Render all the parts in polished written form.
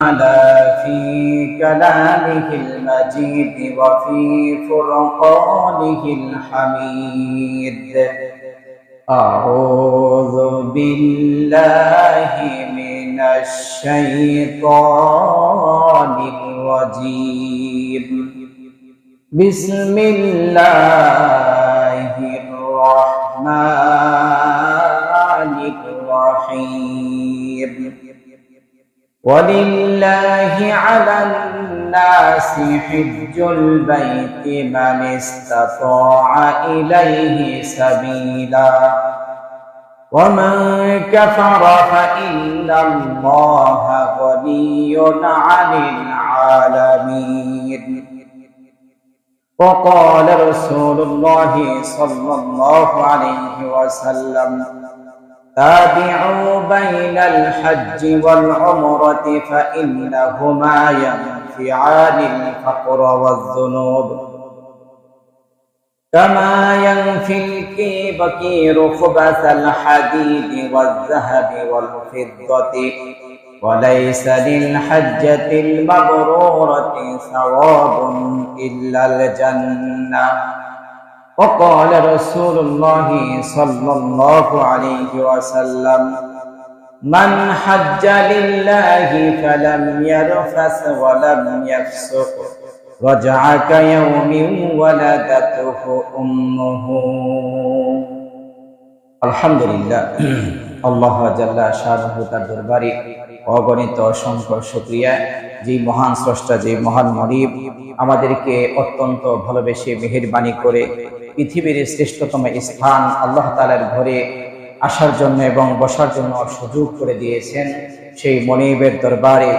في كلامه المجيد وفي فرقانه الحميد. أعوذ بالله من الشيطان الرجيم. بسم الله الرحمن الرحيم. ولله على الناس حج البيت من استطاع إليه سبيلا ومن كفر فإن الله غني عن العالمين. وقال رسول الله صلى الله عليه وسلم: تابعوا بين الحج والعمرة فإنهما ينفعان الفقر والذنوب كما ينفي الكير خبث الحديد والذهب والفضة وليس للحجة المبرورة ثواب إلا الجنة. وقال رسول الله صلى الله عليه وسلم: من حج لله فلم يرفث ولم يفسق رجع كيوم ولدته أمه. আলহামদুলিল্লাহ, আল্লাহ জাল্লা শানুহু তার দরবারে অগণিত অসংখ্য শুকরিয়া, যে মহান স্রষ্টা, যে মহান মনিব আমাদেরকে অত্যন্ত ভালোবেসে মেহেরবানি করে পৃথিবীর শ্রেষ্ঠতম স্থান আল্লাহ তাআলার ঘরে আসার জন্য এবং বসার জন্য সুযোগ করে দিয়েছেন। সেই মনিবের দরবারে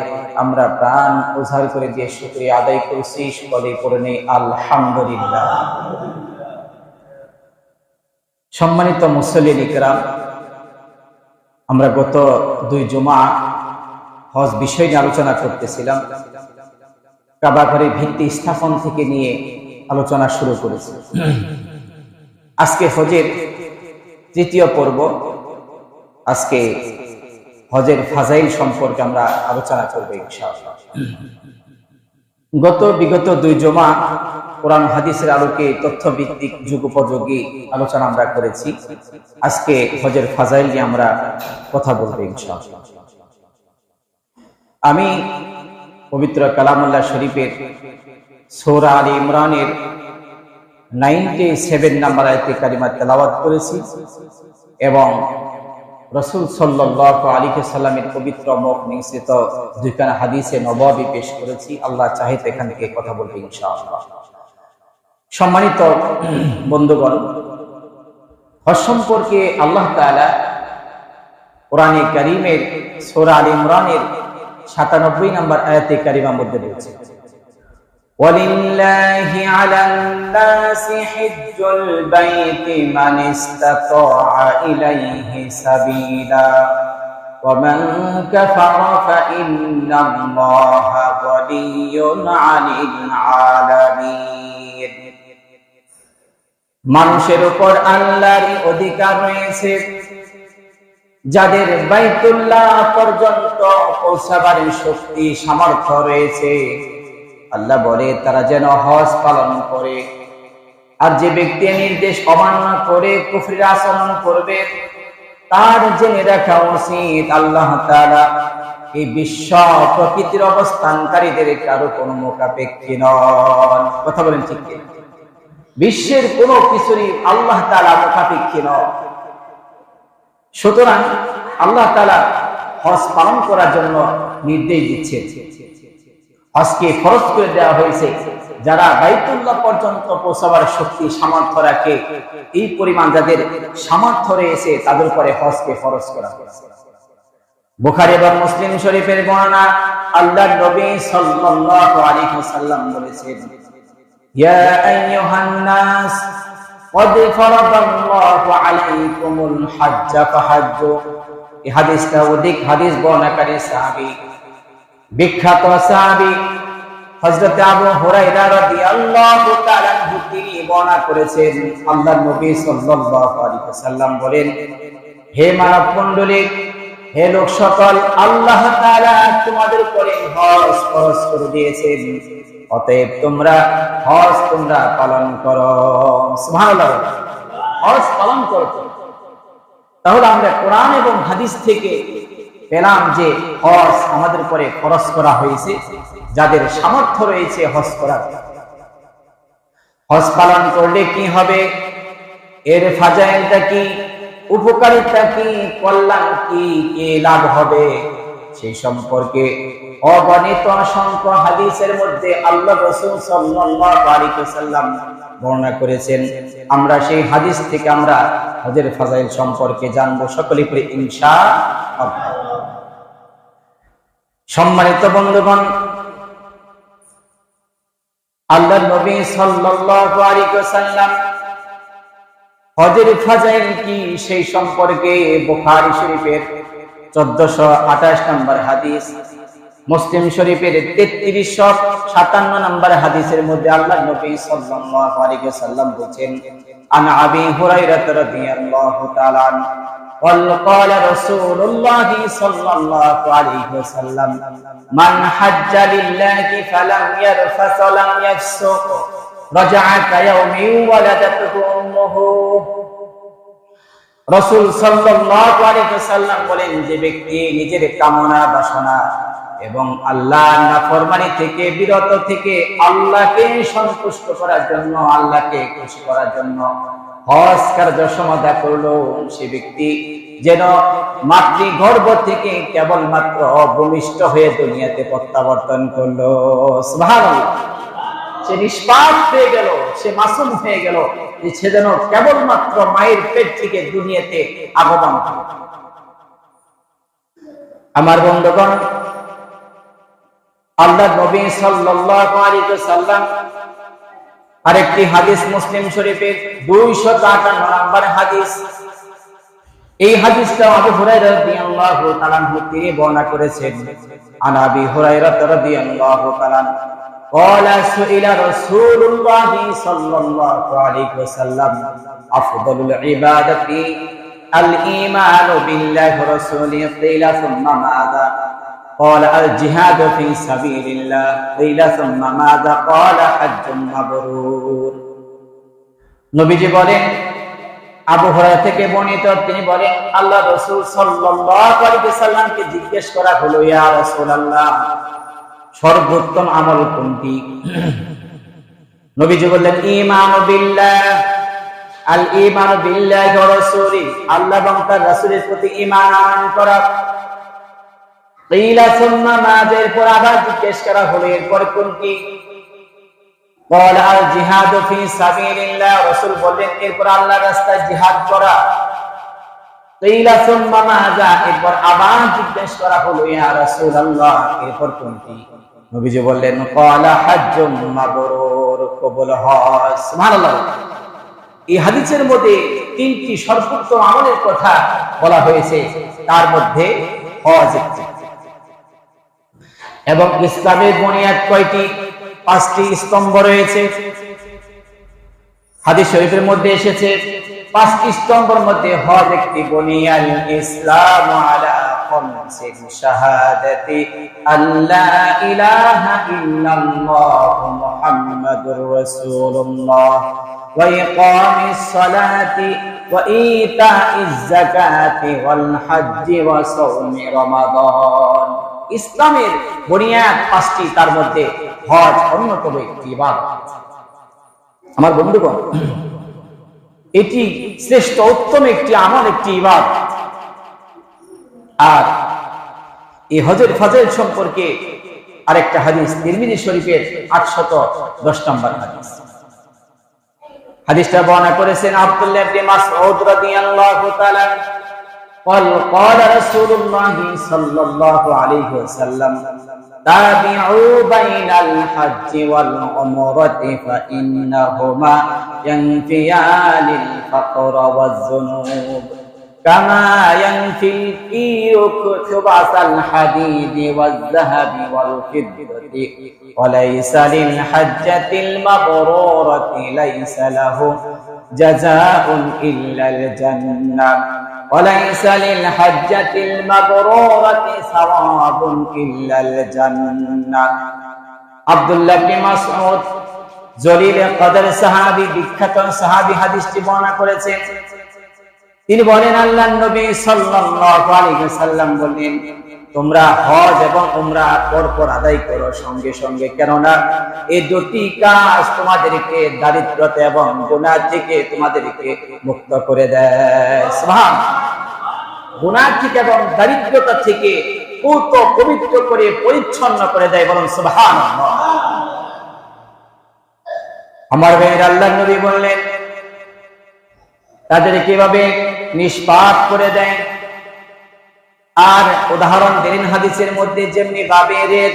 আমরা প্রাণ উজাড় করে দিয়ে শুকরিয়া আদায় করছি। সকলে পড়ে নেই আলহামদুলিল্লাহ। সম্মানিত মুসল্লিন ইকরাম, আমরা গত 2 জুমা হজ বিষয় নিয়ে আলোচনা করতেছিলাম। কাবা ঘরের ভিত্তি স্থাপন থেকে নিয়ে আলোচনা শুরু করেছি। আজকে হজের 3য় পর্ব। আজকে হজের ফাজাইল সম্পর্কে আমরা আলোচনা করব ইনশাআল্লাহ। বিগত 2 জুমা কোরআন হাদিসের আলোকে তথ্যভিত্তিক যুগোপযোগী আলোচনা আমরা করেছি। আজকে হজের ফাজাইল নিয়ে আমরা কথা বলবো ইনশাআল্লাহ। আমি পবিত্র কালামুল্লাহ শরীফের সূরা আলে ইমরানের 97 নম্বর আয়াতে কারিমা তেলাওয়াত করেছি এবং রাসূল সাল্লাল্লাহু আলাইহি সাল্লামের পবিত্র মুখ নিঃসৃত 2খানা হাদিসে নববী পেশ করেছি। আল্লাহ চাহে তো এখান থেকে কথা বলবো ইনশাআল্লাহ। সম্মানিত বন্ধুগণ, হজ সম্পর্কে আল্লাহ তাআলা কোরআনে কারীমের সূরা আলে ইমরানের 97 নম্বর আয়াতে কারিমার মধ্যে বলেছেন: ওয়ালিল্লাহি আলান নাসি হিজ্জুল বাইতি মান ইসতাতাআ ইলাইহি সাবিলা ওয়া মান কাফারা ফাইন্নাল্লাহা গানিয়্যুন আনিল আলামিন। মানুষের উপর আল্লাহর অধিকার রয়েছে যাদের বাইতুল্লাহ পর্যন্ত পৌঁছাবার শক্তি সামর্থ্য রয়েছে। আল্লাহ বলে তারা যেন হজ পালন করে। আর যে ব্যক্তি নির্দেশ অমান্য করে কুফরির আচরণ করবে, তার জেনে রাখা উচিত আল্লাহ তাআলা এই বিশ্ব প্রকৃতির অবস্থানকারীদের কারো কোনো মুখাপেক্ষী নন। কথা বলেন ঠিক কি? বিশ্বের কোনো কিছুরই আল্লাহ তাআলা মুখাপেক্ষী নন। সুতরাং আল্লাহ তাআলা হজ পালন করার জন্য নির্দেশ দিচ্ছেন। হজকে ফরজ করে দেওয়া হয়েছে যারা বাইতুল্লাহ পর্যন্ত পৌঁছাবার শক্তি সামর্থ্য রাখে। এই পরিমাণ যাদের সামর্থ্য রয়েছে তাদের উপরে হজকে ফরজ করা হয়েছে। বুখারী এবং মুসলিম শরীফের বর্ণনা, আল্লাহর নবী সাল্লাল্লাহু আলাইহি ওয়াসাল্লাম বলেছেন: ইয়া আইয়ুহান নাস قد فرض الله عليكم الحج فحجوا। এই হাদিসটা অধিক হাদিস বর্ণনাকারী সাহাবী, বিখ্যাত সাহাবী হযরত আবু হুরায়রা রাদিয়াল্লাহু তাআলা আনহু তিনি বর্ণনা করেছেন, আল্লাহর নবী সাল্লাল্লাহু আলাইহি ওয়াসাল্লাম বলেন: হে মানব মণ্ডলী, হে লোক সকল, আল্লাহ তাআলা তোমাদের উপরে হজ ফরজ করে দিয়েছেন, অতএব তোমরা হজ পালন করো। সুবহানাল্লাহ, হজ পালন করো। তাহলে আমরা কোরআন এবং হাদিস থেকে পেলাম যে হজ আমাদের উপরে ফরজ করা হয়েছে, যাদের সামর্থ্য রয়েছে হজ করার। হজ পালন করলে কি হবে, এর ফাজাইলটা কি, উপকারিতা কি, কল্যাণ কি, কি লাভ হবে, সেই সম্পর্কে অগণিত অসংখ্য হাদিসের মধ্যে আল্লাহ রাসূল সাল্লাল্লাহু আলাইহি ওয়াসাল্লাম বর্ণনা করেছেন। আমরা সেই হাদিস থেকে আমরা হজের ফাজাইল সম্পর্কে জানবো সকলে পড়ে ইনশাআল্লাহ। সম্মানিত বন্ধুগণ, আল্লাহর নবী সাল্লাল্লাহু আলাইহি ওয়াসাল্লাম হজের ফাজাইল কি সেই সম্পর্কে বুখারী শরীফের 1428 নম্বর হাদিস, মুসলিম শরীফের 3357 নম্বর হাদিসের মধ্যে আল্লাহর নবী সাল্লাল্লাহু আলাইহি ওয়াসাল্লাম বলেন, আন আবি হুরায়রা রাদিয়াল্লাহু তাআলা قال رسول الله صلى الله عليه وسلم من حج لله فلم يرفث ولم يفسق رجع كيوم ولدته امه। রাসূল সাল্লাল্লাহু আলাইহি ওয়াসাল্লাম বলেন, যে ব্যক্তি নিজের কামনা বাসনা এবং আল্লাহর নাফরমানি থেকে বিরত থেকে আল্লাহকে সন্তুষ্ট করার জন্য, আল্লাহকে খুশি করার জন্য হজ কার্য সমাধা করলো, সে ব্যক্তি যেন মাতৃগর্ভ থেকে কেবলমাত্র ভূমিষ্ঠ হয়ে দুনিয়াতে প্রত্যাবর্তন করলো। সুবহানাল্লাহ, সে নিষ্পাপ হয়ে গেল, সে মাসুম হয়ে গেল, সে যেন কেবলমাত্র মায়ের পেট থেকে দুনিয়াতে আগমন করল। আমার বন্ধুগণ, আল্লাহর নবী সাল্লাল্লাহু আলাইহি ওয়াসাল্লাম আরেকটি হাদিস, মুসলিম শরীফের 258 নম্বর হাদিস, এই হাদিসটা আবু হুরায়রা রাদিয়াল্লাহু তাআলা তিনি বর্ণনা করেছেন। আন আবি হুরায়রা রাদিয়াল্লাহু তাআলা قال سئل رسول الله صلى الله عليه وسلم أفضل العبادة الإيمان بالله ورسوله قيل ثم ماذا قال الجهاد في سبيل الله قيل ثم ماذا قال حج مبرور। নবীজি বলেন, আবু হুরায়রা থেকে বর্ণিত, তিনি বলেন আল্লাহ রাসূল সাল্লাল্লাহু আলাইহি ওয়াসাল্লামকে জিজ্ঞেস করা হলো, ইয়া রাসূলুল্লাহ, সর্বোত্তম আমল কোনটি? নবীজি বললেন, ঈমানু বিল্লাহ, আল ঈমানু বিল্লাহি ওয়া রাসূলিহি, আল্লাহ এবং তার রাসূলের প্রতি ঈমান আনয়ন করা। কিলা সুম্মা মাযা, এরপর আবার জিজ্ঞেস করা হলো এরপর কোনটি? ক্বালা আল জিহাদু ফি সাবিলিল্লাহ, রাসূল বললেন এরপর আল্লাহর রাস্তায় জিহাদ করা। কিলা সুম্মা মাযা, এরপর আবার জিজ্ঞেস করা হলো ইয়া রাসূলুল্লাহ, এরপর কোনটি? নবীজি বললেন, ক্বালা হাজ্জুম মাবরুর, কবুল হজ। সুবহানাল্লাহ। এই হাদিসের মধ্যে তিনটি সর্বোত্তম আমলের কথা বলা হয়েছে, তার মধ্যে হজ একটি। এবং ইসলামের বুনিয়াদ কয়টি? 5টি স্তম্ভ রয়েছে। হাদিস শরীফের মধ্যে এসেছে 5টি স্তম্ভের মধ্যে হজ একটি। বুনিয়াল ইসলামু আলা খামসিন, শাহাদাতি আল্লা ইলাহা ইল্লাল্লাহ মুহাম্মাদুর রাসূলুল্লাহ ওয়া ইকামিস সালাতি ওয়া ইতাইজ যাকাতি ওয়াল হজ্জি ওয়া সাওমি রমাদান। ইসলামের বুনিয়াদ 5টি, তার মধ্যে হজ অন্যতম একটি ইবাদত। আমার বন্ধুগণ, এটি শ্রেষ্ঠ উত্তম একটি আমল, একটি ইবাদত। আর এই হজের ফাজিল সম্পর্কে আরেকটা হাদিস, তিরমিজি শরীফের 810 নম্বর হাদিস। হাদিসটা বর্ণনা করেছেন আব্দুল্লাহ ইবনে মাসউদ রাদিয়াল্লাহু তাআলা قال قال رسول الله صلى الله عليه وسلم تابعوا بين الحج والعمرة فإنهما ينفيان الفقر والذنوب كما ينفي الكير خبث الحديد والذهب والفضة وليس للحجة المبرورة ليس له جزاء إلا الجنة ওয়ালাইসা লিল হাজ্জাতিল মাবরুরাতি সাওয়াবুন ইল্লাল জান্নাহ। আব্দুল্লাহ ইবনে মাসউদ জলিল কদর সাহাবী, বিখ্যাত সাহাবী হাদিসটি বর্ণনা করেছেন। তিনি বলেন, আল্লাহর নবী সাল্লাল্লাহু আলাইহি ওয়াসাল্লাম বলেন, তোমরা হজ এবং উমরা পরপর আদায় করো সঙ্গে সঙ্গে, কেননা এই দুটি কাজ তোমাদেরকে দারিদ্রতা এবং গুনাহ থেকে তোমাদেরকে মুক্ত করে দেয়। সুবহানাল্লাহ। গুনাহ থেকে এবং দারিদ্রতা থেকে পূত পবিত্র করে পরিচ্ছন্ন করে দেয়, বলুন সুবহানাল্লাহ। আমার ভাইয়ের, আল্লাহর নবী বললেন তাদের কিভাবে নিষ্পাপ করে দেয়। আর উদাহরণ দিলেন হাদিসের মধ্যে, যেমনি বাবের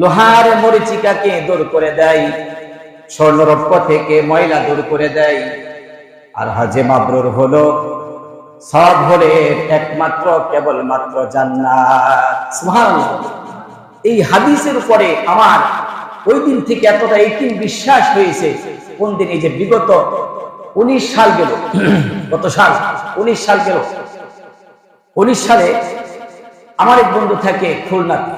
লোহার মরিচিকাকে দূর করে দেয়, স্বর্ণরৌপ্য থেকে ময়লা দূর করে দেয়। আর হজে মাবরুর হলো সব হলে একমাত্র কেবলমাত্র জান্নাত। সুবহানাল্লাহ। এই হাদিসের উপরে আমার ওই দিন থেকে এতটা ইকিন বিশ্বাস হয়েছে। কোন দিন? এই যে বিগত 19 সাল গেল, কত সাল? 19 সাল গেল। 19 সালে আমার এক বন্ধু থাকে খুলনাতে।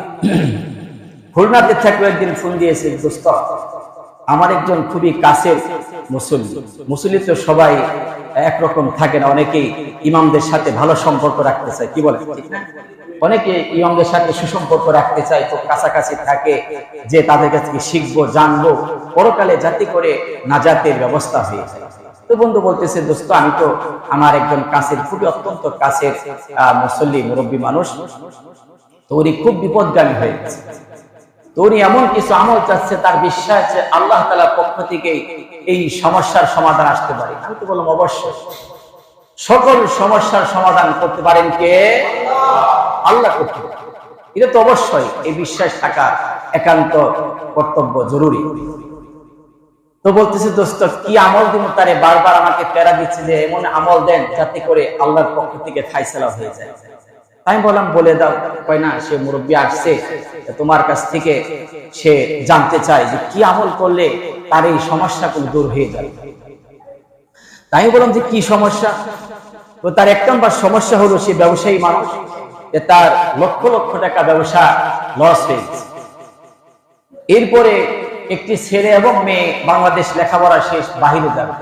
খুলনাতে থাকলে একদিন ফোন দিয়েছে, দোস্ত আমার একজন খুবই কাছের মুসল্লি তো সবাই একরকম থাকে না, অনেকেই ইমামদের সাথে ভালো সম্পর্ক রাখতে চায়, কি বলে ঠিক না? অনেকে ইমামদের সাথে সুসম্পর্ক রাখতে চায়, তো কাছাকাছি থাকে, যে তাদের কাছে শিখবো, জানবো, পরকালে যাতে করে নাজাতের ব্যবস্থা হয়ে যায়। তো বন্ধু বলতেছে, দোস্ত আমি তো আমার একজন কাছের, খুবই অত্যন্ত কাছের মুসল্লি, মুরব্বী মানুষ, তো উনি খুব বিপদগামী হয়ে গেছে। তো উনি এমন কিছু আমল চাচ্ছে, তার বিশ্বাস যে আল্লাহ তাআলার পক্ষ থেকে এই সমস্যার সমাধান আসতে পারে। আমি তো বললাম, অবশ্যই সকল সমস্যার সমাধান করতে পারেন কে? আল্লাহ করতে পারেন। এটা তো অবশ্যই এই বিশ্বাস থাকা একান্ত কর্তব্য, জরুরি। তো বলতেছে, দোস্ত কি আমল দিব তারে? বারবার আমাকে প্যারা দিচ্ছে যে এমন আমল দেন যাতে করে আল্লাহর পক্ষ থেকে ফায়সালা হয়ে যায়। আমি বললাম, বলে দাও। কয় না, সে মুরব্বী আসছে তোমার কাছ থেকে, সে জানতে চায় যে কি আমল করলে তার এই সমস্যাগুলো দূর হয়ে যাবে। তাই বললাম যে কি সমস্যা? তো তার এক নম্বর সমস্যা হলো, সে ব্যবসায়ী মানুষ, তার লক্ষ লক্ষ টাকা ব্যবসা লস হয়েছে। এরপরে একটি ছেলে এবং মেয়ে বাংলাদেশ লেখাপড়া শেষ, বাহিরে যাবে।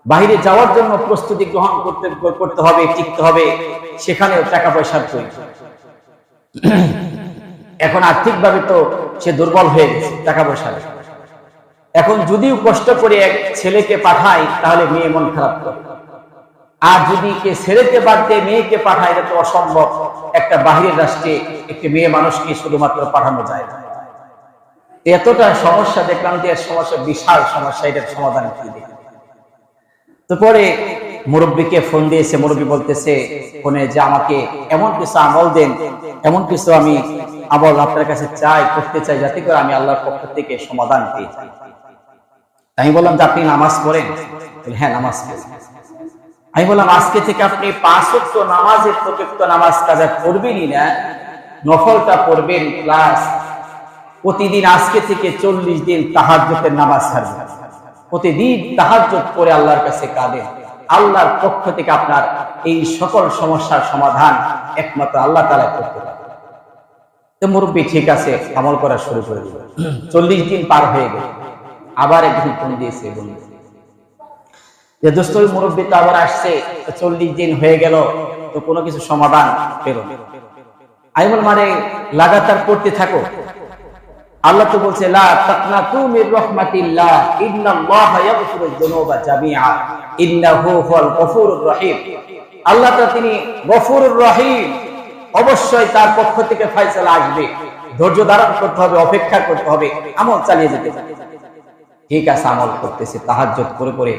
বাহিরে যাওয়ার জন্য প্রস্তুতি গ্রহণ করতে হবে, টিকতে হবে, সেখানেও টাকা পয়সার প্রয়োজন। এখন আর্থিকভাবে তো সে দুর্বল হয়ে গেছে, টাকা পয়সা। এখন যদিও কষ্ট করে এক ছেলেকে পাঠায়, তাহলে মেয়ে মন খারাপ করে। আর যদি কে ছেলেকে বাদ দিয়ে মেয়েকে পাঠায়, এটা তো অসম্ভব। একটা বাহিরের রাষ্ট্রে একটি মেয়ে মানুষকে শুধুমাত্র পাঠানো যায় না। এতটা সমস্যা দেখলাম যে সমস্যা, বিশাল সমস্যা, এটার সমাধান কি? তো পরে মুরব্বীকে ফোন দিয়েছে, মুরব্বী বলতেছে ফোনে যে আমাকে এমন কিছু আমল দেন, এমন কিছু আমি আমল আপনার কাছে চাই, করতে চাই, যাতে করে আমি আল্লাহর পক্ষ থেকে সমাধান পেয়ে যাই। আমি বললাম যে আপনি নামাজ পড়েন? হ্যাঁ, নামাজ পড়ি। আমি বললাম, আজকে থেকে আপনি 5 ওয়াক্ত নামাজের প্রত্যেকটা নামাজ কাজা করবেনই না, নফলটা পড়বেন, প্লাস প্রতিদিন আজকে থেকে 40 দিন তাহাজ্জুদের নামাজ ছাড়বেন। প্রতিদিন তাহাজ্জুদ করে আল্লাহর কাছে কাঁদেন। আল্লাহর পক্ষ থেকে আপনার এই সকল সমস্যার সমাধান একমাত্র আল্লাহ তাআলা করতে পারেন। তো মুরব্বী ঠিক আছে, আমল করা শুরু করে দিল। 40 দিন পার হয়ে গেল। আবার একদিন ফোন দিয়েছে, বন্ধু যে দোস্ত ওই মুরব্বী তো আবার আসছে, 40 দিন হয়ে গেল, তো কোনো কিছু সমাধান পেল না। আমি বললাম, মানে লাগাতার করতে থাকো। আল্লাহ তো বলছে, লা তাকনাতু মির রাহমাতিল্লাহ ইন্নাল্লাহা ইয়াগফিরুয যুনুবা জামিআ ইন্নাহু হুয়াল গফুরুর রহিম। আল্লাহ তো তিনি গফুরুর রহিম, অবশ্যই তার পক্ষ থেকে ফয়সালা আসবে। ধৈর্য ধারণ করতে হবে, অপেক্ষা করতে হবে, আমল চালিয়ে যেতে হবে। ঠিক আছে, আমল করতেছে, তাহাজ্জুদ করে করে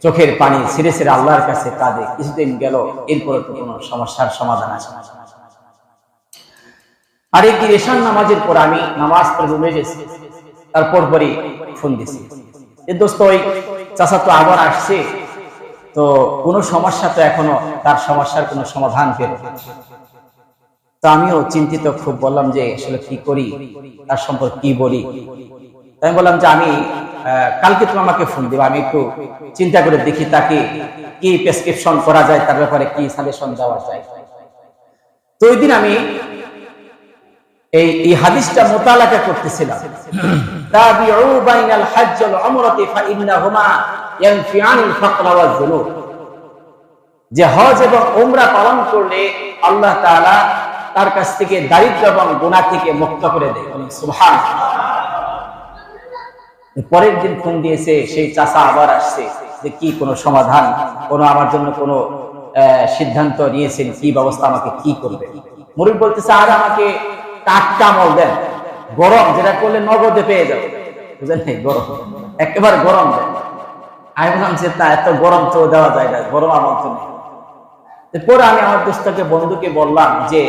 চোখের পানি ছিঁড়ে ছিঁড়ে আল্লাহর কাছে কাঁদে। কিছুদিন গেল, এরপরে তো কোনো সমস্যার সমাধান আসে না। আর এই ঈশান নামাজের পর আমি নামাজ পড়ে রুমে গেছি, তারপর পরই ফোন দিছি, এ দোস্ত ওই চাচা তো আবার আসছে, তো কোনো সমস্যা তো এখনো, তার সমস্যার কোনো সমাধান পেল না। তো আমিও চিন্তিত খুব, বললাম যে আসলে কি করি, তার সম্পর্কে কি বলি। আমি বললাম যে আমি কালকে তুমি আমাকে ফোন দিবা, আমি একটু চিন্তা করে দেখি তাকে কি প্রেসক্রিপশন করা যায়, তার ব্যাপারে কি সাজেশন দেওয়া যায়। তো ওই দিন আমি এই হাদিসটা মোতালাকা করতেছিলাম, তাবিউ বাইনাল হজ্জ ওয়াল উমরাতি ফাইন্নাহুমা ইয়ানফিআনিল ফাকরা ওয়াজ যুনুব, যে হজ এবং উমরা পালন করলে আল্লাহ তাআলা তার কাছ থেকে দারিদ্র এবং গুনাহ থেকে মুক্ত করে দেয়। সুবহানাল্লাহ। পরের দিন ফোন দিয়েছে সেই চাচা, আবার আসছে যে কি কোনো সমাধান, কোনো আমার জন্য কোনো সিদ্ধান্ত নিয়েছেন, কি ব্যবস্থা, আমাকে কি করবে। মুরিদ বলতেছে আর আমাকে টাটকা আমল দেন, গরম, যেটা করলে নগদে পেয়ে যাবে, বুঝলেন, গরম, একেবারে গরম দেন। আমি বললাম যে তা এত গরম তো দেওয়া যায় না, গরম আমল তো নেই। পরে আমি আমার দোস্তকে, বন্ধুকে বললাম যে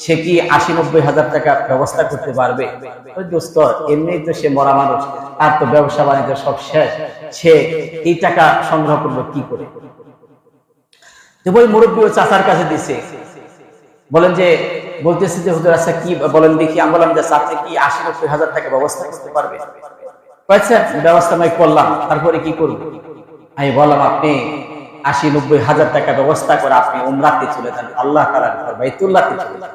সে কি ৮০-৯০ হাজার টাকা ব্যবস্থা করতে পারবে। ওই দোস্ত এমনি তো সে মরা মানুষ, আর তো ব্যবসা বাণিজ্য সব শেষ, সে এই টাকা সংগ্রহ করবে কি করে। ওই মুরব্বী ও চাচার কাছে দিছে, বলেন যে বলতেছে যে হুজুর আচ্ছা কি বলেন দেখি। আমি বললাম যে আপনি কি ৮০-৯০ হাজার টাকা ব্যবস্থা করতে পারবে। আচ্ছা ব্যবস্থা আমি করলাম, তারপরে কি করব। আমি বললাম আপনি ৮০-৯০ হাজার টাকা ব্যবস্থা করে আপনি উমরাতে চলে যান, আল্লাহ তাআলার ঘর বাইতুল্লাহতে চলে যান।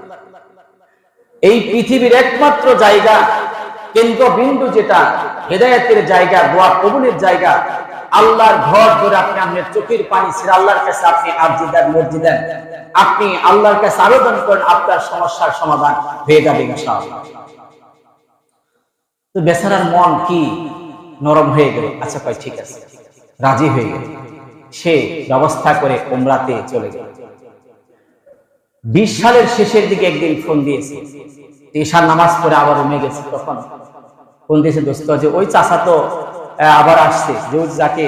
এই পৃথিবীর একমাত্র জায়গা, কেন্দ্রবিন্দু যেটা হেদায়েতের জায়গা, দোয়া কবুলের জায়গা, আল্লাহর ঘর ধরে আপনি আপনার চোখের পানি ছেড়ে আল্লাহর কাছে আপনি আরজি দেন, মর্জি দেন, আপনি আল্লাহর কাছে আবেদন করেন, আপনার সমস্যার সমাধান হয়ে যাবে ইনশাআল্লাহ। তো বেচারার মন কি নরম হয়ে গেল। আচ্ছা ভাই ঠিক আছে, রাজি হয়ে গেল। সে ব্যবস্থা করে উমরাতে চলে গেল। ২০ সালের শেষের দিকে একদিন ফোন দিয়েছে, ঈশার নামাজ পড়ে আবার রুমে গেছে, তখন ফোন দিয়েছে দোস্ত যে ওই চাচা তো আবার আসছে, যে যাকে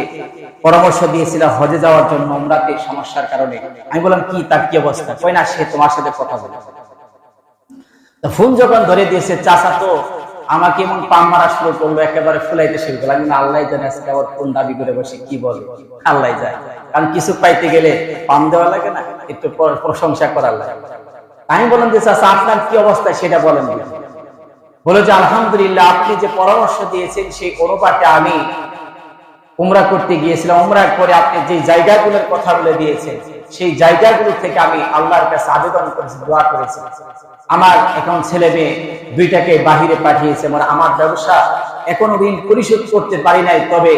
পরামর্শ দিয়েছিল হজে যাওয়ার জন্য উমরাতে সমস্যার কারণে। আমি বললাম কি, তার কি অবস্থা। কই না, সে তোমার সাথে কথা বলে। ফোন যখন ধরে দিয়েছে, চাচা তো আমাকে এমন পাম মারা শুরু করলো, একেবারে ফুলাইতে শুরু করলো। আমি আল্লাহ জানে আজকে আবার কোন দাবি করে বসে কি বলে, আল্লাহ যায়। কারণ কিছু পাইতে গেলে পাম দেওয়া লাগে না, একটু প্রশংসা করার লাগে। আমি বললাম যে চাচা আপনার কি অবস্থা সেটা বলেন। বলে যে আলহামদুলিল্লাহ, আপনি যে পরামর্শ দিয়েছেন সেই অনুপাতে আমি উমরা করতে গিয়েছিলাম। উমরার পরে আপনি যে জায়গাগুলোর কথা বলে দিয়েছেন সেই জায়গাগুলো থেকে আমি আল্লাহর কাছে আবেদন করেছি, দোয়া করেছি। আমার এখন ছেলে মেয়ে দুইটাকে বাহিরে পাঠিয়েছে, মানে আমার ব্যবসা এখনো ঋণ পরিশোধ করতে পারি নাই, তবে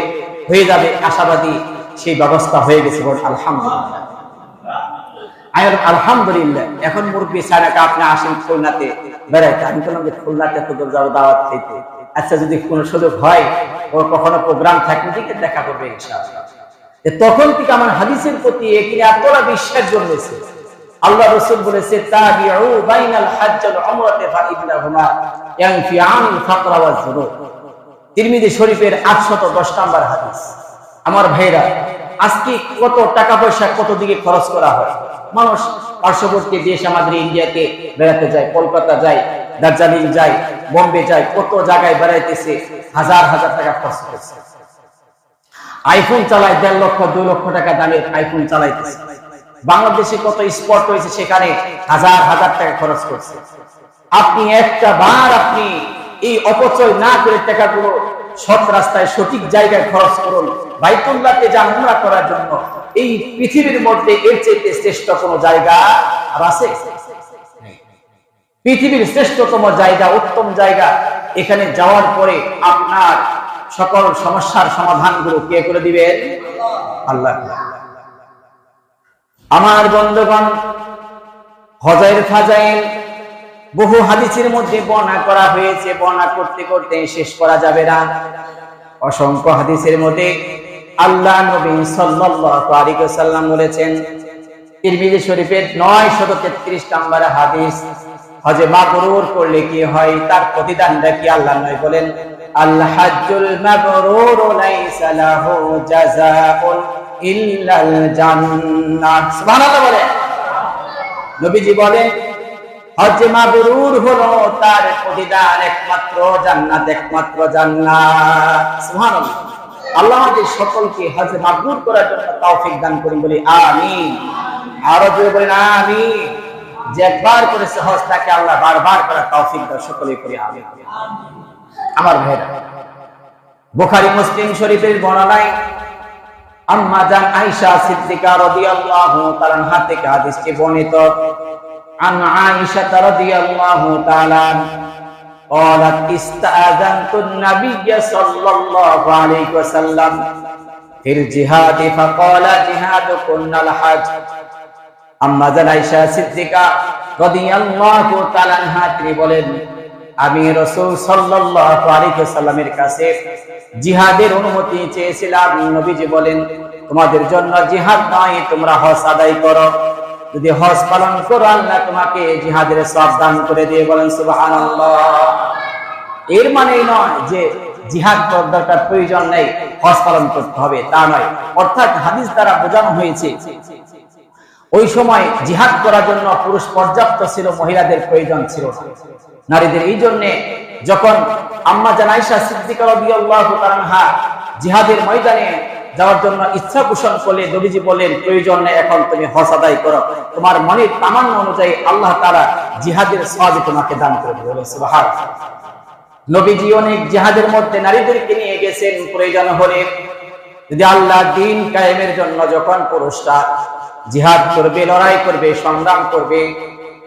হয়ে যাবে আশাবাদী, সেই ব্যবস্থা হয়ে গেছে। আলহামদুলিল্লাহ। আলহামদুলিল্লাহ। এখন মুরব্বী সাহেব আপনি আসেন খুলনাতে বেড়াইতে। আমি বললাম যে খুলনাতে তো যাবো দাওয়াত খেতে। আচ্ছা যদি কোনো সুযোগ হয়, ও কখনো প্রোগ্রাম থাকলে দিকে দেখা করবে ইনশাআল্লাহ। তখন থেকে আমার হাদিসের প্রতি এতটা বিশ্বাস জন্মেছে। আল্লাহ রাসূল বলেছে তাবিউ বাইনাল হজ্জ ওয়াল উমরাতি ফাইন্নাহুমা ইয়ানফিআনিল ফাকরা ওয়াজ যুনুব। তিরমিজি শরীফের 810 নম্বর হাদিস। আমার ভাইরা, আজকে কত টাকা পয়সা কত দিকে খরচ করা হয়। মানুষ পার্শ্ববর্তী দেশ আমাদের ইন্ডিয়াতে বেড়াতে যায়, কলকাতা যায়, দার্জিলিং যায়, বোম্বে যায়, কত জায়গায় বেড়াইতেছে, হাজার হাজার টাকা খরচ করছে। আইফোন চালায় 1.5 লক্ষ 2 লক্ষ টাকা দামের আইফোন চালাইতেছে। বাংলাদেশে কত স্পট রয়েছে, সেখানে হাজার হাজার টাকা খরচ করছে। আপনি একটা বার আপনি এই অপচয় না করে টাকাগুলো সৎ রাস্তায় সঠিক জায়গায় খরচ করুন। বাইতুল্লাহতে যান উমরা করার জন্য। এই পৃথিবীর মধ্যে এর চাইতে শ্রেষ্ঠ কোনো জায়গা আর আছে? পৃথিবীর শ্রেষ্ঠতম জায়গা, উত্তম জায়গা। এখানে যাওয়ার পরে আপনার সকল সমস্যার সমাধানগুলো কে করে দিবেন? আল্লাহ। আমার বন্ধুগণ, হজের ফাজাইল বহু হাদিসের মধ্যে বর্ণনা করা হয়েছে, বর্ণনা করতে করতে শেষ করা যাবে না। অসংখ্য হাদিসের মধ্যে আল্লাহ নবী সাল্লাল্লাহু আলাইহি ওয়াসাল্লাম বলেছেন, তিরমিজি শরীফের 933 নম্বর হাদিস, হজে মাবরুর করলে কি হয়, তার প্রতিদানটা কি আল্লাহ নবী বলেন, আল হাজ্জুল মাবরুর লাইসা লাহু জাযাউন ইল্লাল জান্নাহ। সুবহানাল্লাহ বলেন। নবীজি বলেন হজ মাবরুর হলো তার প্রতিদান একমাত্র জান্নাত, একমাত্র জান্নাত। সুবহানাল্লাহ। আল্লাহ আমাদের সকলকে হজ মাবরুর করার জন্য তৌফিক দান করুন, বলি আমিন। আরো জোরে বলেন আমিন। যে একবার করেছে হজ, তাকে আল্লাহ বারবার করার তৌফিক দান, সকলেই করি আমিন। আমার ভাইরা, বুখারী মুসলিম শরীফের বর্ণনায় আম্মা জান আয়েশা সিদ্দিকা রাদিয়াল্লাহু তাআলা আনহা থেকে হাদিসটি বর্ণিত। আন আয়েশা রাদিয়াল্লাহু তাআলা قالت استأذنت النبي صلى الله عليه وسلم في الجهاد فقال جهادكن الحج। আম্মা জান আয়েশা সিদ্দিকা রাদিয়াল্লাহু তাআলা আনহা তিনি বলেন, আমি রাসূল সাল্লাল্লাহু আলাইহি ওয়াসাল্লামের কাছে জিহাদের অনুমতি চেয়েছিলাম। নবীজি বলেন, তোমাদের জন্য জিহাদ নয়, তোমরা হজ আদায় করো। যদি হজ পালন করো আল্লাহ তোমাকে জিহাদের সওয়াব দান করে দিয়ে। বলেন সুবহানাল্লাহ। এর মানে নয় যে জিহাদ করার প্রয়োজন নেই, হজ পালন করতে হবে, তা নয়। অর্থাৎ হাদিস দ্বারা বোঝানো হয়েছে ওই সময় জিহাদ করার জন্য পুরুষ পর্যাপ্ত ছিল, মহিলাদের প্রয়োজন ছিল না, নারীদের। এই জন্য যখন আম্মা জান আয়েশা সিদ্দিকা রাদিয়াল্লাহু তাআলা আনহা জিহাদের ময়দানে যাওয়ার জন্য ইচ্ছা পোষণ করলে নবীজি বলেন, প্রয়োজন নেই, এখন তুমি হজ আদায় করো, তোমার মনের তামান্না অনুযায়ী আল্লাহ তাআলা জিহাদের সওয়াব তোমাকে দান করে দেবেন। সুবহানাল্লাহ। নবীজি অনেক জিহাদের মধ্যে নারীদেরকে নিয়ে গেছেন, প্রয়োজন হলে যদি আল্লাহ দ্বীন কায়েমের জন্য যখন পুরুষরা জিহাদ করবে, লড়াই করবে, সংগ্রাম করবে,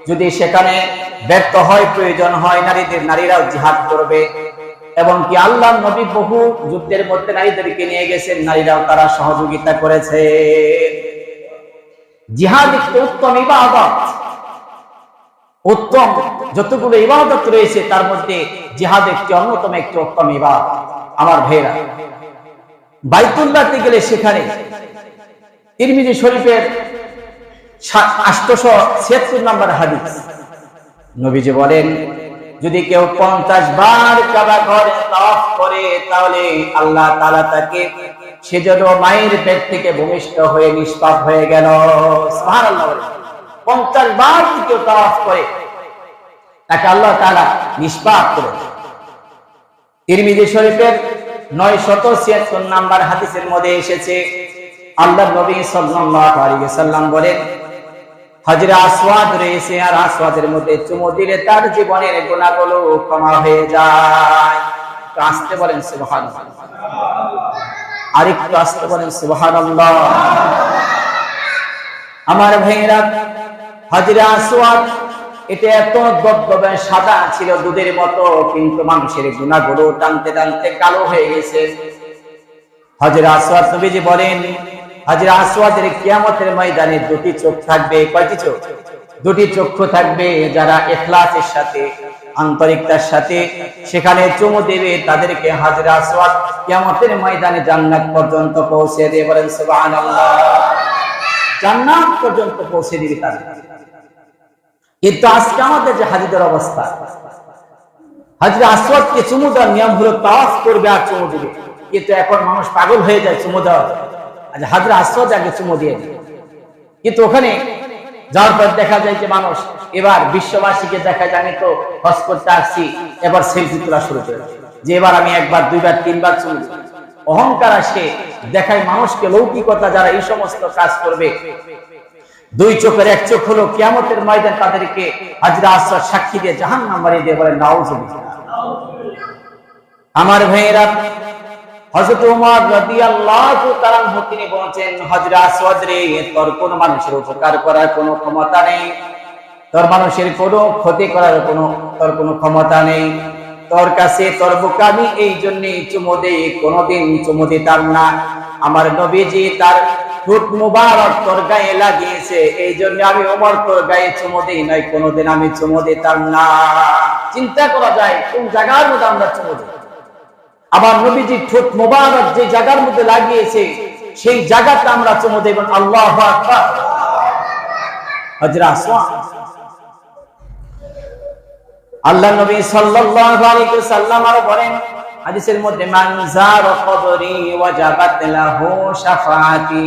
যদি সেখানে ব্যর্থ হয়, প্রয়োজন হয় নারীরাও জিহাদ করবে। এবং কি আল্লাহ নবী বহু যুদ্ধের মধ্যে নারীদেরকে নিয়ে গেছেন, নারীরাও তারা সহযোগিতা করেছে। জিহাদ একটি উত্তম ইবাদত। উত্তম যতগুলো ইবাদত রয়েছে তার মধ্যে জিহাদ একটি অন্যতম একটি উত্তম ইবাদত। আমার ভাইরা, বাইতুল্লাহতে গেলে সেখানে তিরমিজি শরীফের 876 নম্বর হাদিস, নবীজি বলেন, যদি কেউ 50 বার কাবা ঘরে তাওয়াফ করে তাহলে আল্লাহ তাআলা তাকে সে যেন মায়ের পেট থেকে ভূমিষ্ঠ হয়ে নিষ্পাপ হয়ে গেল। সুবহানাল্লাহ। 50 বার কেউ তাওয়াফ করে তাকে আল্লাহ তাআলা নিষ্পাপ করে। তিরমিজি শরীফের 976 নম্বর হাদিসের মধ্যে এসেছে, আল্লাহর নবী সাল্লাল্লাহু আলাইহি ওয়াসাল্লাম বলেন, হাজরে আসওয়াদ রয়েছে, আর আসওয়াদের মধ্যে চুমু দিলে তার জীবনের গুনাহগুলো ক্ষমা হয়ে যায়। তো আসতে বলেন সুবহানাল্লাহ। আরেকটু আসতে বলেন সুবহানাল্লাহ। আমার ভাইরা, হাজরে আসওয়াদ এটা এত দবদবে সাদা ছিল দুধের মতো, কিন্তু মানুষের গুনাহগুলো টানতে টানতে কালো হয়ে গেছে। হাজরে আসওয়াদ, নবীজি বলেন, হাজরে আসওয়াদের কিয়ামতের ময়দানে দুটি চোখ থাকবে। কয়টি চোখ? দুটি চক্ষু থাকবে। যারা ইখলাসের সাথে, আন্তরিকতার সাথে সেখানে চুমু দেবে তাদেরকে হাজরে আসওয়াদ কিয়ামতের ময়দানে জান্নাত পর্যন্ত পৌঁছে দেবে। বলেন সুবহানাল্লাহ। জান্নাত পর্যন্ত পৌঁছে দিবে তাদের। কিন্তু আজকে আমাদের যে হাজীদের অবস্থা, হাজরে আসওয়াদকে চুমু দেওয়ার নিয়ম হলো তাওয়াফ করবে আর চুমু দিবে, কিন্তু এখন মানুষ পাগল হয়ে যায় চুমু দেওয়ার। আচ্ছা, হাজরে আসওয়াদ আগে চুমু দিয়ে দেয়, কিন্তু ওখানে যাওয়ার পর দেখা যায় যে মানুষ এবার বিশ্ববাসীকে দেখা যায়, আমি তো হজ করতে আসছি, এবার সেলফি তোলা শুরু করে, যে এবার আমি একবার, দুইবার, তিনবার চুমু দেব। অহংকার আসে, দেখায় মানুষকে লৌকিকতা। যারা এই সমস্ত কাজ করবে, দুই চোখের এক চোখ হলো কিয়ামতের ময়দানে তাদেরকে হাজরে আসওয়াদ সাক্ষী দিয়ে জাহান্নাম বানিয়ে দিয়ে বলে নাউজুবিল্লাহ। আমার ভাইয়েরা, হযরত ওমর রাদিয়াল্লাহু তাআলা তিনি বলেন, হাজরে আসওয়াদ রে, তোর কোন মানুষের উপকার করার কোনো ক্ষমতা নেই, তোর মানুষের কোনো ক্ষতি করার তোর কোনো ক্ষমতা নেই, তোর কাছে তোর বুকে আমি এই জন্যই চুমু দেই, কোনোদিন চুমু দিতাম না। আমার নবীজি তার ঠোঁট মুবারক তোর গায়ে লাগিয়েছে, এই জন্য আমি ওমর তোর গায়ে চুমু দেই নাই, কোনোদিন আমি চুমু দিতাম না। চিন্তা করা যায় কোন জায়গার মধ্যে আমরা চুমু দিই। আবার নবীজি ঠোঁট মুবারক যে জায়গার মধ্যে লাগিয়েছে সেই জায়গাটা আমরা চুমু দেব। আল্লাহু আকবার। হাজরে আসওয়াদ, আল্লাহ নবী সাল্লাল্লাহু আলাইহি ওয়াসাল্লাম আরো বলেন হাদিসের মধ্যে, মান যারা কবরি ওয়াজাবাত লাহু শাফাআতি,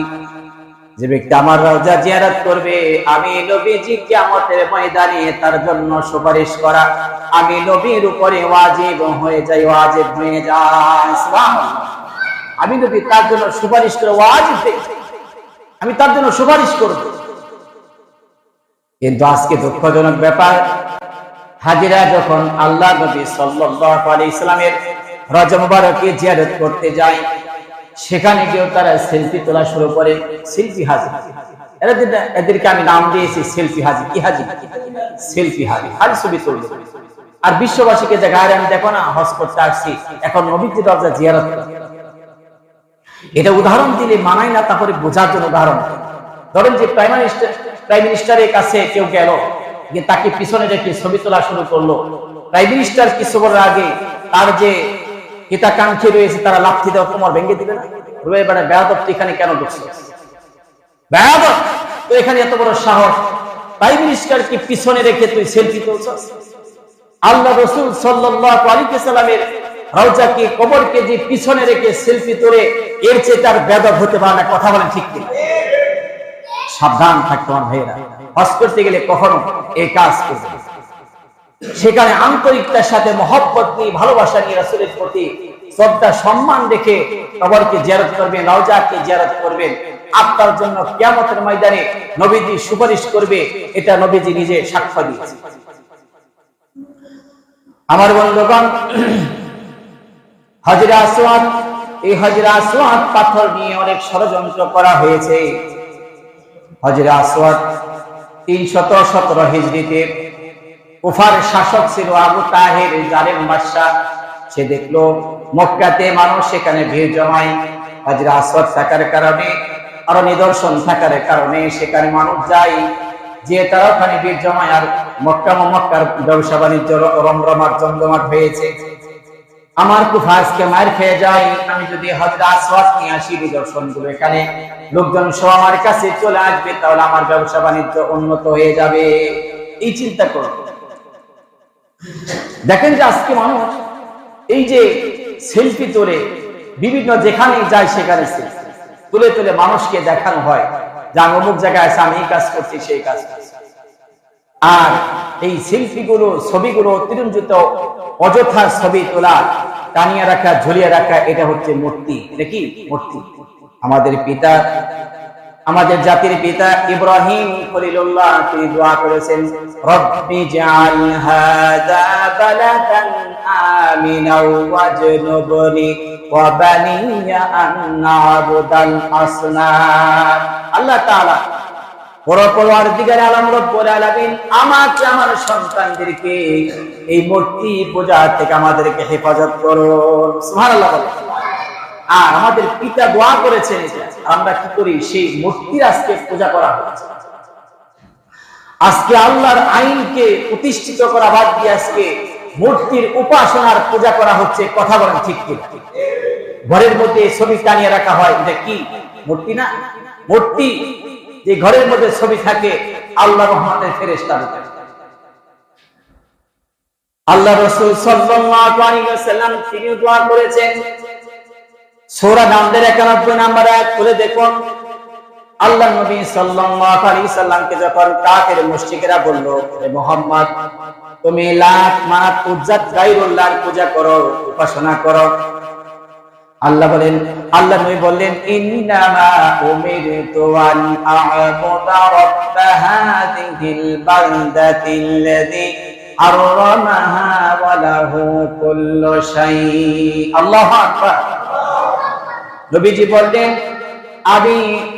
যে ব্যক্তি আমার রওজা জিয়ারত করবে, আমি নবীজি কিয়ামতের ময়দানে তার জন্য সুপারিশ করা আমি নবীর উপরে ওয়াজিব হয়ে যায়, ওয়াজিব হয়ে যায়। সুবহানাল্লাহ। আমি নবী তার জন্য সুপারিশ করে ওয়াজিব দেই, আমি তার জন্য সুপারিশ করব। কিন্তু আজকে দুঃখজনক ব্যাপার, হাজিরা যখন আল্লাহ নবী সাল্লাল্লাহু আলাইহি সাল্লামের রওজা মুবারকে জিয়ারত করতে যায়, সেখানে গিয়েও তারা সেলফি তোলা শুরু করে। সেলফি হাজি, এদেরকে আমি নাম দিয়েছি সেলফি হাজি। কি হাজি? সেলফি হাজি, খালি ছবি তুলবে। আর বিশ্ববাসীকে দেখায়, আমি দেখো না হজ করতে আসছি, এখন নবীজির রওজা জিয়ারত করি। এটা উদাহরণ দিলে মানায় না, তারপরে বোঝার জন্য উদাহরণ। ধরেন যে প্রাইম মিনিস্টারের কাছে কেউ গেল, যে তাকে পিছনে রেখে ছবি তোলা শুরু করলো। প্রাইম মিনিস্টার কিছু বলার আগে তার যে হিতাকাঙ্ক্ষী রয়েছে তারা লাথি দেওয়া তোমার ভেঙে দিবে না? এবারে বেয়াদব এখানে কেন ঢুকছে? বেয়াদব তো এখানে এত বড় সাহস, প্রাইম মিনিস্টারকে পিছনে রেখে তুই সেলফি তুলছস? আল্লাহ রাসূল সাল্লাল্লাহু আলাইহি ওয়াসাল্লামের রওজাকে, কবরকে যে পিছনে রেখে সেলফি তোলে, এর চেয়ে তার বেয়াদব হতে পারে না। কথা বলেন ঠিক কি? সাবধান থাকতে হবে ভাইরা, হজ করতে গেলে কখনো এই কাজ করবে। সেখানে আন্তরিকতার সাথে মহব্বত নিয়ে, ভালোবাসা নিয়ে রাসূলের প্রতি শ্রদ্ধা সম্মান রেখে কবরকে জিয়ারত করবেন, রওজাকে জিয়ারত করবেন। আপনার জন্য কিয়ামতের ময়দানে নবীজি সুপারিশ করবে, এটা নবীজি নিজে সাক্ষ্য দিয়েছে। আমার বন্ধুগণ, হাজরে আসওয়াদ, এই হাজরে আসওয়াদ পাথর নিয়ে অনেক ষড়যন্ত্র করা হয়েছে। হাজরে আসওয়াদ 317 হিজরিতে কুফার শাসক ছিল আবু তাহের, জালেম বাদশা। সে দেখলো মক্কাতে মানুষ সেখানে ভিড় জমায়, হাজরে আসওয়াদ থাকার কারণে, আরো নিদর্শন থাকার কারণে সেখানে মানুষ যায়, যে তারা ওখানে ভিড় জমায়। আর মক্কার ব্যবসা বাণিজ্য রমরমার জমজমাট হয়েছে। আমার কুফা আজকে মার খেয়ে যায়, আমি যদি হাজরে আসওয়াদ নিয়ে আসি নিদর্শনগুলো, এখানে লোকজন সব আমার কাছে চলে আসবে, তাহলে আমার ব্যবসা বাণিজ্য উন্নত হয়ে যাবে। এই চিন্তা করো। দেখেন যে আজকে মানুষ এই যে সেলফি তোলে, বিভিন্ন যেখানে যায় সেখানে তুলে তুলে মানুষকে দেখানো হয় যে আমি অমুক জায়গায় আছে, আমি এই কাজ করছি, সেই কাজ করছি। আর এই সেলফি গুলো, ছবিগুলো অতিরঞ্জিত অযথা ছবি তোলা, টানিয়ে রাখা, ঝুলিয়ে রাখা, এটা হচ্ছে মূর্তি। এটা কি মূর্তি? আমাদের পিতা, আমাদের জাতির পিতা ইব্রাহিম খলিলুল্লাহ, তিনি দোয়া করেছেন, রব্বি জাআল হাযা বালাদান আমিনা ওয়াজনুবনি ওয়া বানিয়া আন না'বুদাল আসনাম। আল্লাহ তাআলা, পরওয়ারদিগার আলম রব্বুল আলামিন, আমাকে, আমার সন্তানদেরকে এই মূর্তি পূজা থেকে আমাদেরকে হেফাজত করুন। সুবহানাল্লাহ বলেন। আর আমাদের পিতা দোয়া করেছেন, আমরা কি করি? সেই মূর্তির আজকে পূজা করা হচ্ছে। আজকে আল্লাহর আইনকে প্রতিষ্ঠিত করা বাদ দিয়ে আজকে মূর্তির উপাসনার পূজা করা হচ্ছে। কথা বলেন ঠিক কি? ঘরের মধ্যে ছবি টানিয়ে রাখা হয়, এটা কি মূর্তি না? মূর্তি যে ঘরের মধ্যে ছবি থাকে, আল্লাহ রহমতের ফেরেশতা। আল্লাহ রাসূল সাল্লাল্লাহু আলাইহি ওয়াসাল্লাম তিনি দোয়া করেছেন, সূরা নামদের 91 নম্বর আয়াত খুলে দেখুন। আল্লাহ নবী সাল্লাল্লাহু আলাইহি সাল্লামকে যখন কাফের মুশরিকরা বলল, হে মুহাম্মদ, তুমি লাত, মানাত, উজ্জাত, গায়রুল্লাহর পূজা করো, উপাসনা করো। আল্লাহ বলেন, আল্লাহ নবী বললেন, ইন্নামা উমিরতু আন আ'বুদা রাব্ব হাযিহিল বালদাতিল্লাযী হারামাহা ওয়া লাহু কুল্লু শাই। আল্লাহু আকবার। নবীজি বললেন, আমি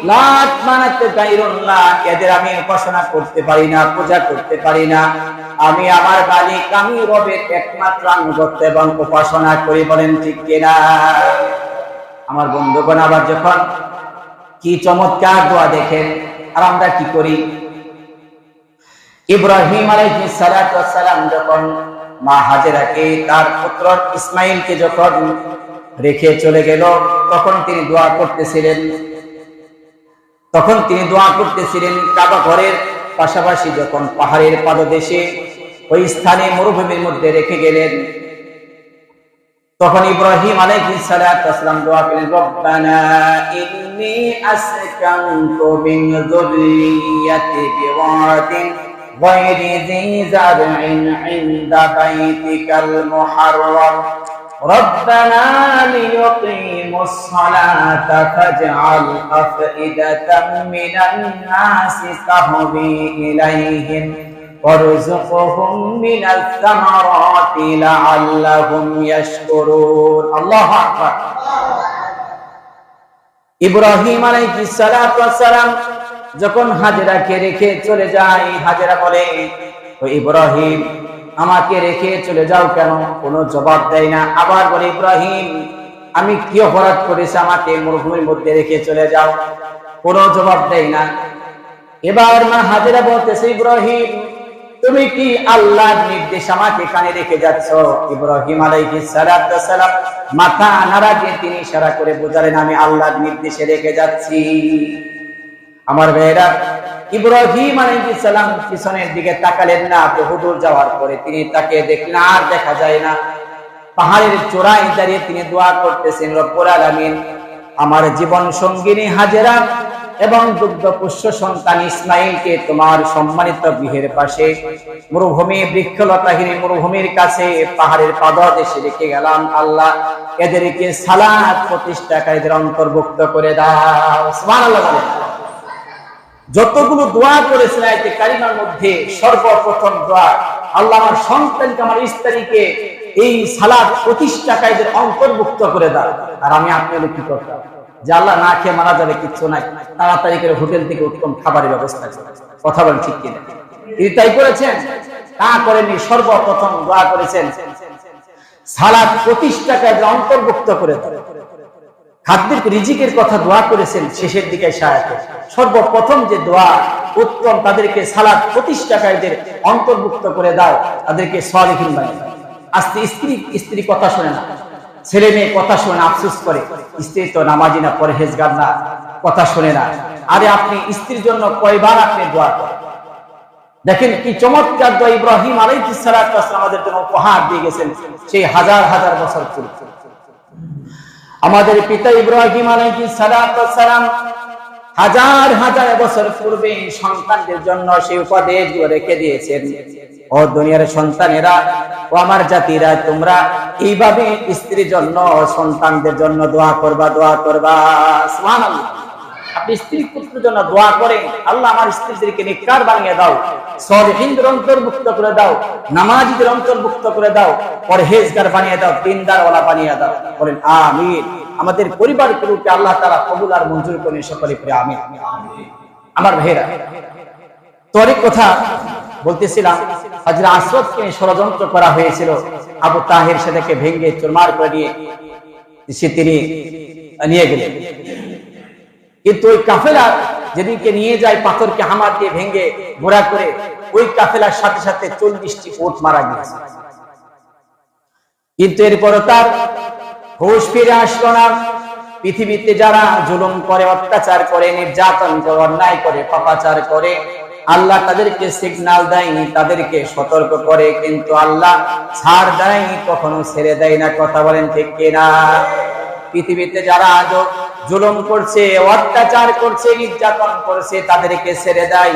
লাত, মানাত, গায়রুল্লাহ, এদের আমি উপাসনা করতে পারি না, পূজা করতে পারি না। আমি আমার মালিক, আমি রবের একমাত্র আনুগত্য এবং উপাসনা করি। বলেন ঠিক কিনা? আমার বন্ধুগণ, আবার যখন কি চমৎকার দোয়া দেখেন। আর আমরা কি করি? ইব্রাহিম আলাইহিস সালাতু ওয়াস সালাম যখন মা হাজেরাকে, তার পুত্র ইসমাইলকে যখন রেখে চলে গেল, তখন তিনি দোয়া করতেছিলেন। কাবা ঘরের পাশাপাশি যখন পাহাড়ের পাদদেশে ওই স্থানে মরুভূমির মধ্যে রেখে গেলেন, তখন ইব্রাহিম আলাইহিস সালাতু ওয়াস সালাম দোয়া করলেন, রব্বানা ইন্নী আসকানতু মিন যুররিয়্যাতি বিওয়াদিন গায়রি যী যারইন ইনদা বাইতিকাল মুহাররাম ربنا ليقيموا الصلاة فاجعل أفئدة من الناس تهوي إليهم ওয়ারযুকহুম মিনাস সামারাতি লাআল্লাহুম ইয়াশকুরুন। আল্লাহু আকবার। ইব্রাহিম আলাইহিস সালাতু ওয়াস সালাম যখন হাজেরাকে রেখে চলে যায়, হাজেরা বলে, ও ইব্রাহিম, আমাকে রেখে চলে যাও কেন? কোনো জবাব দেয় না। আবার বলে, ইব্রাহিম, আমি কি অপরাধ করেছি আমাকে মরুভূমির মধ্যে রেখে চলে যাও? কোনো জবাব দেয় না। এবার মা হাজেরা বলতেছে, ইব্রাহিম, তুমি কি আল্লাহর নির্দেশ আমাকে কানে রেখে যাচ্ছ? ইব্রাহিম আলাইহিস সালাতু ওয়াস সালাম মাথা নাড়া দিয়ে তিনি ইশারা করে বোঝালেন, আমি আল্লাহর নির্দেশে রেখে যাচ্ছি। আমার ভাইয়েরা, ইব্রাহিম আলাইহিস সালাম পিছনের দিকে তাকালেন না। বহুদূর যাওয়ার পরে তিনি তাকে দেখলেন, আর দেখা যায় না। পাহাড়ের চূড়ায় দাঁড়িয়ে তিনি দোয়া করতেছেন, রব্বুল আলামিন, আমার জীবন সঙ্গিনী হাজেরা এবং দুগ্ধপুষ্য সন্তান ইসমাইলকে তোমার সম্মানিত গৃহের পাশে মরুভূমি বৃক্ষলতাহীন মরুভূমির কাছে পাহাড়ের পাদদেশে রেখে গেলাম। আল্লাহ, এদেরকে সালাত প্রতিষ্ঠাকারীদের অন্তর্ভুক্ত করে দাও। সুবহানাল্লাহ বলেন। যতগুলো দোয়া করেছেন আয়াতে কারিমার মধ্যে সর্বপ্রথম দোয়া, আল্লাহ আমার সন্তানকে, আমার স্ত্রীকে এই সালাত প্রতিষ্ঠাকারীদের অন্তর্ভুক্ত করে দাও। আর আমি আপনাকে কি করতাম যে আল্লাহ না খেয়ে মারা যাবে, কিচ্ছু নাই, তাড়াতাড়ি করে হোটেল থেকে উত্তম খাবারের ব্যবস্থা করে। কথা বলেন ঠিক কিনা? তিনি তাই করেছেন? তা করেননি। সর্বপ্রথম দোয়া করেছেন সালাত প্রতিষ্ঠাকারীদের অন্তর্ভুক্ত করে দাও। খাদ্যের রিজিকের কথা দোয়া করেছেন শেষের দিকে সায়াতে। সর্বপ্রথম যে দোয়া উত্তম, তাদেরকে সালাত প্রতিষ্ঠাকারীদের অন্তর্ভুক্ত করে দাও, তাদেরকে সালিহিন বানিয়ে দাও। আজকে স্ত্রী কথা শোনে না, ছেলে মেয়ে কথা শোনে, আফসোস করে, স্ত্রী তো নামাজি না, পরহেজগার না, কথা শোনে না। আরে আপনি স্ত্রীর জন্য কয়বার আপনি দোয়া করেন? দেখেন কি চমৎকার দোয়া ইব্রাহিম আলাইহিস সালাতু ওয়াস সালাম আমাদের জন্য উপহার দিয়ে গেছেন, সেই হাজার হাজার বছর পূর্বে। আমাদের পিতা ইব্রাহিম আলাইহিস সালাতু ওয়াস সালাম হাজার হাজার বছর পূর্বে সন্তানদের জন্য সেই উপদেশগুলো রেখে দিয়েছেন। ও দুনিয়ার সন্তানেরা, ও আমার জাতিরা, তোমরা এইভাবে স্ত্রীর জন্য, সন্তানদের জন্য দোয়া করবা, দোয়া করবা। সুবহানাল্লাহ। আপনি স্ত্রী পুত্রের জন্য দোয়া করেন, আল্লাহ আমার স্ত্রীদেরকে নেককার বানিয়ে দাও, সালিহিনদের অন্তর্ভুক্ত করে দাও, নামাজীদের অন্তর্ভুক্ত করে দাও, পরহেজগার বানিয়ে দাও, দিনদার ওয়ালা বানিয়ে দাও। বলেন আমিন। আমাদের পরিবারগুলোকে আল্লাহ তাআলা কবুল আর মঞ্জুর করেন, সকলে পড়ে আমিন। আমার ভাইরা, তোর কথা বলতেছিলাম, হযরত আসওয়াদকে ষড়যন্ত্র করা হয়েছিল, আবু তাহের সেটাকে ভেঙে চুরমার করে তিনি নিয়ে গেলেন। কিন্তু ওই কাফেলা যেদিকে নিয়ে যায়, পাথরকে হামার দিয়ে ভেঙে ঘোড়া করে, ওই কাফেলার সাথে সাথে 40টি উট মারা গিয়েছে। কিন্তু এরপরও তার হুঁশ ফিরে আসলো না। পৃথিবীতে যারা জুলুম করে, অত্যাচার করে, নির্যাতন করে, অন্যায় করে, পাপাচার করে, আল্লাহ তাদেরকে সিগন্যাল দেয়নি, তাদেরকে সতর্ক করে, কিন্তু আল্লাহ ছাড় দেয়নি, কখনো ছেড়ে দেয় না। কথা বলেন ঠিক কিনা? পৃথিবীতে যারা আজও জুলুম করছে, অত্যাচার করছে, নির্যাতন করছে, তাদেরকে ছেড়ে দেয়।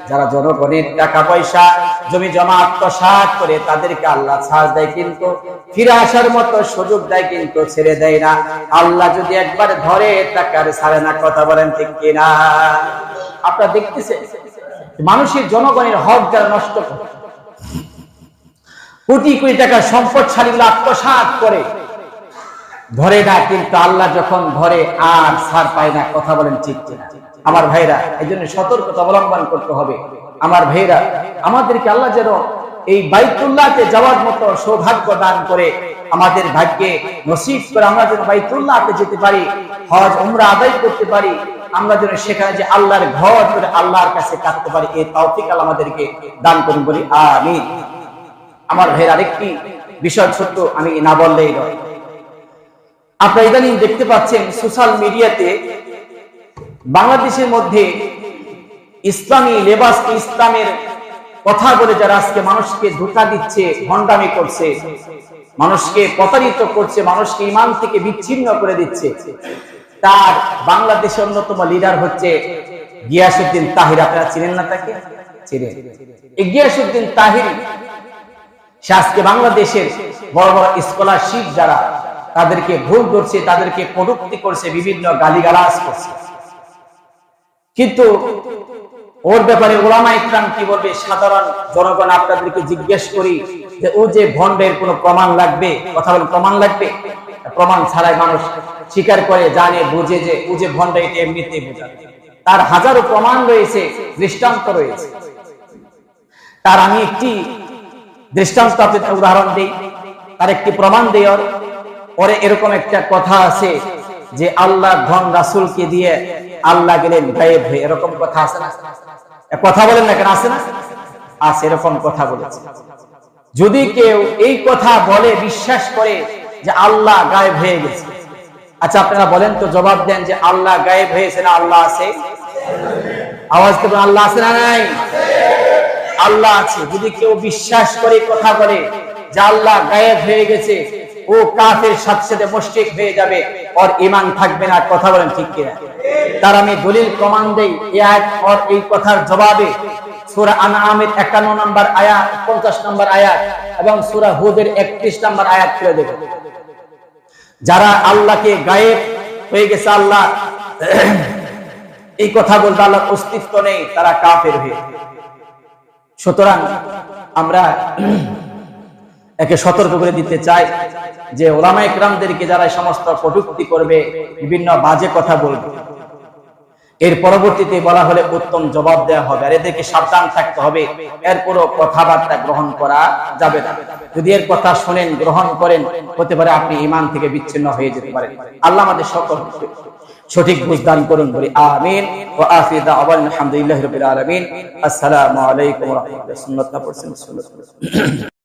যারা জনগণের টাকা পয়সা জমি জমা আত্মসাৎ করে, তাদেরকে আল্লাহ ছাড় দেয়, কিন্তু ফিরে আসার মতো সুযোগ দেয়, কিন্তু ছেড়ে দেয় না। আল্লাহ যদি একবার ধরে, তাকে আর ছাড়ে না। কথা বলেন ঠিক কিনা? আপনারা দেখতেছেন মানুষের, জনগণের হক যারা নষ্ট করে, কোটি কোটি টাকা সম্পদশালীগুলো আত্মসাৎ করে, ধরে না, কিন্তু আল্লাহ যখন ধরে আর ছাড় পায় না। কথা বলেন ঠিক কিনা? আমার ভাইরা, এই জন্য সতর্কতা অবলম্বন করতে হবে। আমার ভাইরা, আমাদেরকে আল্লাহ যেন এই বাইতুল্লাহতে যাওয়ার মতো সৌভাগ্য দান করে, আমাদের ভাগ্যে নসিব করে, আমরা যেন বাইতুল্লাহতে যেতে পারি, হজ উমরা আদায় করতে পারি, আমরা যেন সেখানে যে আল্লাহর ঘর করে আল্লাহর কাছে কাঁদতে পারি, এই তৌফিক আল্লাহ আমাদেরকে দান করুন, বলি আমিন। আমার ভাইরা, আরেকটি বিষয় ছোট্ট আমি না বললেই নয়। আপনারা ইদানিং দেখতে পাচ্ছেন সোশ্যাল মিডিয়াতে বাংলাদেশের মধ্যে ইসলামী লেবাস, ইসলামের কথা বলে যারা আজকে মানুষকে ধোঁকা দিচ্ছে, ভণ্ডামি করছে, মানুষকে প্রতারিত করছে, মানুষকে ঈমান থেকে বিচ্ছিন্ন করে দিচ্ছে, তার বাংলাদেশের অন্যতম লিডার হচ্ছে গিয়াসউদ্দিন তাহির। আপনারা চিনেন না তাকে? চিনেন। এই গিয়াসউদ্দিন তাহির সে আজকে বাংলাদেশের বড় বড় স্কলারশিপ যারা, তাদেরকে ভুল করছে, তাদেরকে কটূক্তি করছে, বিভিন্ন গালিগালাজ করছে। কিন্তু ওর ব্যাপারে উলামা ইকরাম কি বলবে? সাধারণ জনগণ আপনাদেরকে জিজ্ঞেস করি যে ও যে ভণ্ডের কোনো প্রমাণ লাগবে? কথা বলে প্রমাণ লাগবে? প্রমাণ ছাড়াই মানুষ স্বীকার করে, জানে, বুঝে যে ও যে ভণ্ড, এটা এমনিতেই বোঝা। তার হাজারো প্রমাণ রয়েছে, দৃষ্টান্ত রয়েছে। তার আমি একটি দৃষ্টান্ত আপনাদের উদাহরণ দিই, তার একটি প্রমাণ দেওয়ার পরে। এরকম একটা কথা আছে যে আল্লাহ ধন রাসূলকে দিয়ে আল্লাহ গেলেন গায়েব হয়ে, এরকম কথা আছে না? কথা বলেন না কেন? আছে না? আছে, এরকম কথা বলেছে। যদি কেউ এই কথা বলে, বিশ্বাস করে যে আল্লাহ গায়েব হয়ে গেছে, আচ্ছা আপনারা বলেন তো, জবাব দেন যে আল্লাহ গায়েব হয়েছে না আল্লাহ আছে? আওয়াজ দেবেন, আল্লাহ আছে না নাই? আল্লাহ আছে। যদি কেউ বিশ্বাস করে, কথা বলে যে আল্লাহ গায়েব হয়ে গেছে, ও কাফের, সাথে সাথে মুশরিক হয়ে যাবে, ওর ঈমান থাকবে না। কথা বলেন ঠিক কিনা? তার আমি দলিল প্রমাণ দেই এই আয়াত আর এই কথার জবাবে সূরা আনআমের 51 নম্বর আয়াত, 50 নম্বর আয়াত এবং সূরা হুদের 31 নম্বর আয়াত খুলে দেখুন। যারা আল্লাহকে গায়েব হয়ে গেছে, আল্লাহ এই কথা বলতে আল্লাহর অস্তিত্ব নেই, তারা কাফের হয়ে। সুতরাং আমরা একে সতর্ক করে দিতে চাই যে উলামা ইকরামদেরকে যারা সমস্ত কটূক্তি করবে, বিভিন্ন বাজে কথা বলবে, এর পরবর্তীতে বলা হলে উত্তম জবাব দেওয়া হবে, আর এদেরকে সাবধান থাকতে হবে। এরপরও কথাবার্তা গ্রহণ করা যাবে না। যদি এর কথা শোনেন, গ্রহণ করেন, হতে পারে আপনি ঈমান থেকে বিচ্ছিন্ন হয়ে যেতে পারেন। আল্লাহ আমাদের সকলকে সঠিক বুঝদান করুন, বলি আমিন। ওয়া আখিরু দাওয়ানা আলহামদুলিল্লাহি রাব্বিল আলামিন। আসসালামু আলাইকুম ওয়া রাহমাতুল্লাহি ওয়া বারাকাতুহু।